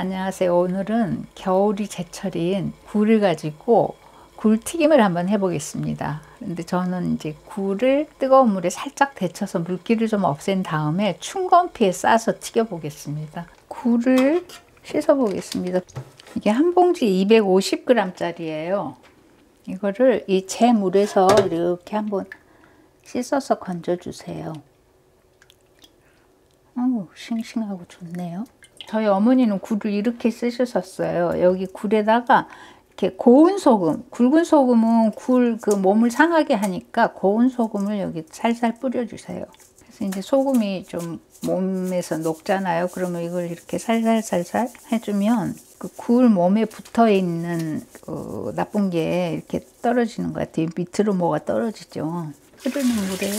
안녕하세요. 오늘은 겨울이 제철인 굴을 가지고 굴튀김을 한번 해보겠습니다. 근데 저는 이제 굴을 뜨거운 물에 살짝 데쳐서 물기를 좀 없앤 다음에 춘건피에 싸서 튀겨 보겠습니다. 굴을 씻어 보겠습니다. 이게 한 봉지 250g 짜리예요. 이거를 이 제 물에서 이렇게 한번 씻어서 건져 주세요. 싱싱하고 좋네요. 저희 어머니는 굴을 이렇게 쓰셨었어요. 여기 굴에다가 이렇게 고운 소금, 굵은 소금은 굴 그 몸을 상하게 하니까 고운 소금을 여기 살살 뿌려주세요. 그래서 이제 소금이 좀 몸에서 녹잖아요. 그러면 이걸 이렇게 살살 해주면 그 굴 몸에 붙어 있는 나쁜 게 이렇게 떨어지는 것 같아요. 밑으로 뭐가 떨어지죠. 흐르는 물에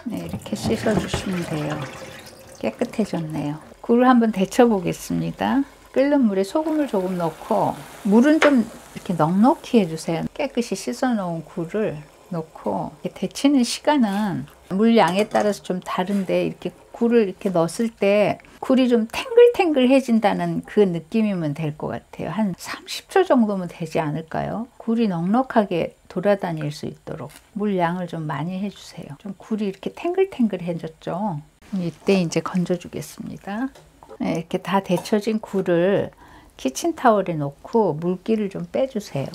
네, 이렇게 씻어주시면 돼요. 깨끗해졌네요. 굴을 한번 데쳐 보겠습니다. 끓는 물에 소금을 조금 넣고 물은 좀 이렇게 넉넉히 해주세요. 깨끗이 씻어 놓은 굴을 넣고 데치는 시간은 물 양에 따라서 좀 다른데 이렇게 굴을 이렇게 넣었을 때 굴이 좀 탱글탱글해진다는 그 느낌이면 될 것 같아요. 한 30초 정도면 되지 않을까요? 굴이 넉넉하게 돌아다닐 수 있도록 물 양을 좀 많이 해주세요. 좀 굴이 이렇게 탱글탱글해졌죠. 이때 이제 건져 주겠습니다. 네, 이렇게 다 데쳐진 굴을 키친타올에 놓고 물기를 좀 빼주세요.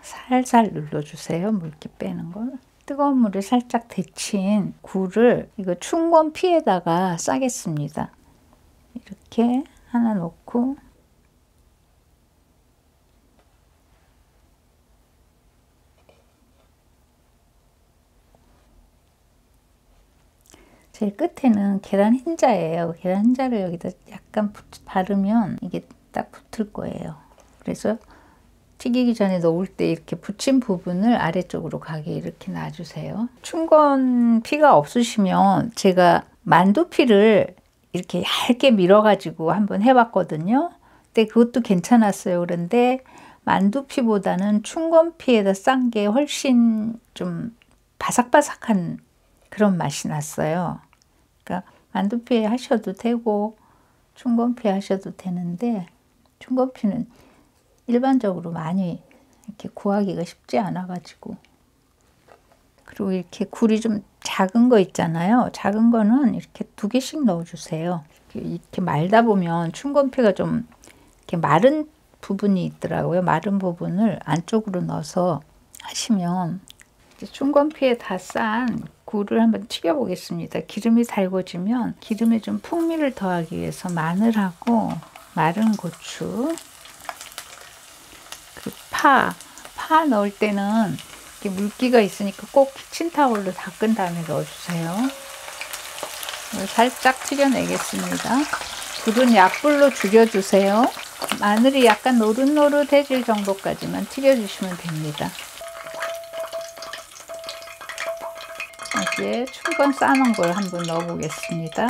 살살 눌러주세요. 물기 빼는 걸. 뜨거운 물에 살짝 데친 굴을 이거 춘건피에다가 싸겠습니다. 이렇게 하나 놓고 제일 끝에는 계란 흰자예요. 계란 흰자를 여기다 약간 바르면 이게 딱 붙을 거예요. 그래서 튀기기 전에 넣을 때 이렇게 붙인 부분을 아래쪽으로 가게 이렇게 놔주세요. 춘건피가 없으시면 제가 만두피를 이렇게 얇게 밀어가지고 한번 해봤거든요. 근데 그것도 괜찮았어요. 그런데 만두피보다는 춘건피에다 싼 게 훨씬 좀 바삭바삭한 그런 맛이 났어요. 그러니까 만두피 하셔도 되고 춘건피 하셔도 되는데 춘건피는 일반적으로 많이 이렇게 구하기가 쉽지 않아 가지고 그리고 이렇게 굴이 좀 작은 거 있잖아요. 작은 거는 이렇게 2개씩 넣어 주세요. 이렇게 말다 보면 춘건피가 좀 이렇게 마른 부분이 있더라고요. 마른 부분을 안쪽으로 넣어서 하시면 춘건피에 다 싼 굴을 한번 튀겨 보겠습니다. 기름이 달궈지면 기름에 좀 풍미를 더하기 위해서 마늘하고 마른 고추, 그 파 넣을 때는 이렇게 물기가 있으니까 꼭 키친타올로 닦은 다음에 넣어주세요. 살짝 튀겨내겠습니다. 불은 약불로 줄여주세요. 마늘이 약간 노릇노릇해질 정도까지만 튀겨주시면 됩니다. 여기에 춘건 싸놓은 걸 한번 넣어보겠습니다.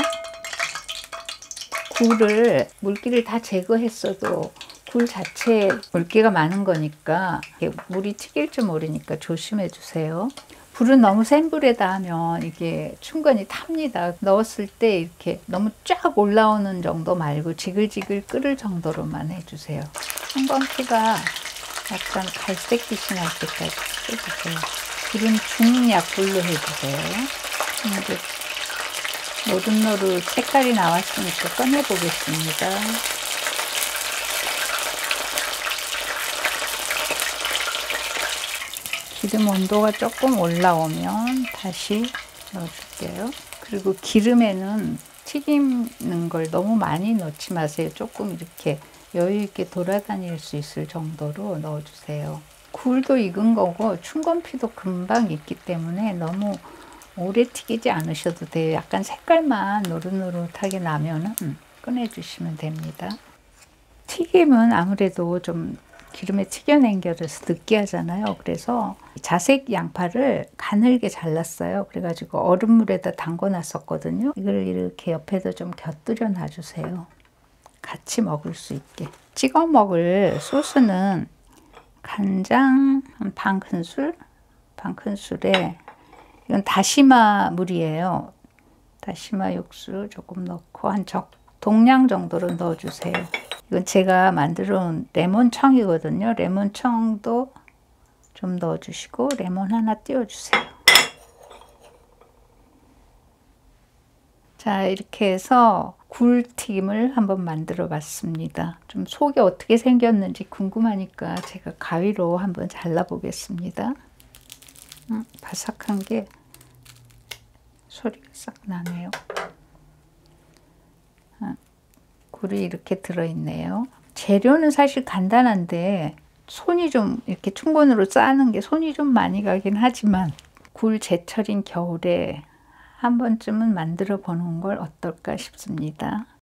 굴을 물기를 다 제거했어도 굴 자체에 물기가 많은 거니까 물이 튀길지 모르니까 조심해 주세요. 불은 너무 센 불에다 하면 이게 춘건이 탑니다. 넣었을 때 이렇게 너무 쫙 올라오는 정도 말고 지글지글 끓을 정도로만 해주세요. 춘건피가 약간 갈색빛이 날 때까지 끓여주세요. 불은 중약불로 해주세요. 이제 노릇노릇 색깔이 나왔으니까 꺼내 보겠습니다. 기름 온도가 조금 올라오면 다시 넣어줄게요. 그리고 기름에는 튀기는 걸 너무 많이 넣지 마세요. 조금 이렇게 여유 있게 돌아다닐 수 있을 정도로 넣어주세요. 굴도 익은 거고 춘건피도 금방 익기 때문에 너무 오래 튀기지 않으셔도 돼요. 약간 색깔만 노릇노릇하게 나면은 꺼내주시면 됩니다. 튀김은 아무래도 좀 기름에 튀겨낸 겨라서 느끼하잖아요. 그래서 자색 양파를 가늘게 잘랐어요. 그래가지고 얼음물에다 담궈 놨었거든요. 이걸 이렇게 옆에다 좀 곁들여 놔주세요. 같이 먹을 수 있게. 찍어 먹을 소스는 간장 한 반 큰술에 이건 다시마 물이에요. 다시마 육수 조금 넣고 한 동량 정도로 넣어주세요. 이건 제가 만들어 온 레몬청이거든요. 레몬청도 좀 넣어주시고 레몬 하나 띄워주세요. 자, 이렇게 해서 굴튀김을 한번 만들어 봤습니다. 좀 속이 어떻게 생겼는지 궁금하니까 제가 가위로 한번 잘라 보겠습니다. 바삭한 게 소리가 싹 나네요. 굴이 이렇게 들어있네요. 재료는 사실 간단한데 손이 좀 이렇게 춘건으로 싸는 게 손이 좀 많이 가긴 하지만 굴 제철인 겨울에 한 번쯤은 만들어 보는 걸 어떨까 싶습니다.